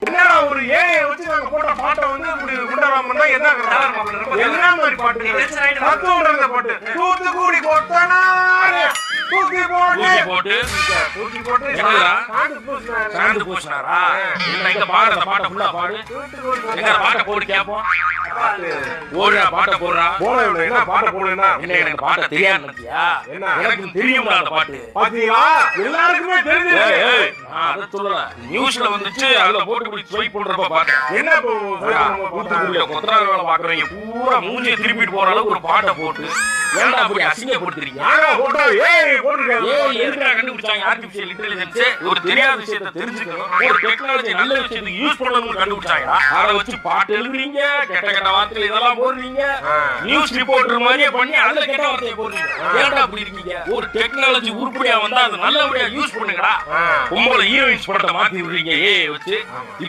என்னடா ஒரு ஏஐ வச்சு நாங்க போட்ட பாட்டை வந்து இப்படி குண்டராமன்னா என்ன மாதிரி பாட்டு தத்துவம் பாட்டு தூத்துக்குடி கொத்தனா தூக்கி போட்டு சாந்து பூசினாரா எங்க பாடு அந்த பாட்டை ஃபுல்லா பாடு எங்க பாட்டை போடு கேப்போம் ஓடுறா பாட்டை போடுறா என்ன பாட்டை போடுனா என்ன எனக்கு பாட்ட தெரியாது நினைச்சியா எனக்கு தெரியும்டா அந்த பாட்டு பாத்தீங்களா எல்லாருக்குமே தெரிஞ்சு அத சொல்லல நியூஸ்ல வந்துச்சு அதுல போட்டு போய் ஸ்வைப் பண்றப்ப பாட்டு என்ன ஊத்துக்குள்ள கொத்தனார் வேலை பாக்குறவங்க பூரா மூஞ்சியை திருப்பிட்டு போற அளவுக்கு ஒரு பாட்டை போட்டு ஏன்டா அப்படி அசிங்கப்படுத்துறீங்க எதுக்காக கண்டுபிடிச்சாங்க ஆர்டிபிஷியல் இன்டெலிஜென்ஸ் ஒரு தெரியாத விஷயத்தை தெரிஞ்சுக்கணும் ஒரு டெக்னாலஜி நல்ல விஷயத்துக்கு யூஸ் பண்ணணும்னு கண்டுபிடிச்சாங்க அதை வச்சு பாட்டு எழுதுறீங்க கெட்ட கெட்ட வார்த்தைகள் இதெல்லாம் போடுறீங்க நியூஸ் ரிப்போர்ட்டர் மாதிரியே பண்ணி அதுல கெட்ட வார்த்தையை போடுறீங்க ஏன்டா அப்படி இருக்கீங்க ஒரு டெக்னாலஜி உருப்படியா வந்தா அது நல்லபடியா யூஸ் பண்ணுங்கடா உங்களை ஹீரோயின்ஸ் படத்தை மாத்தி விடுறீங்க வச்சு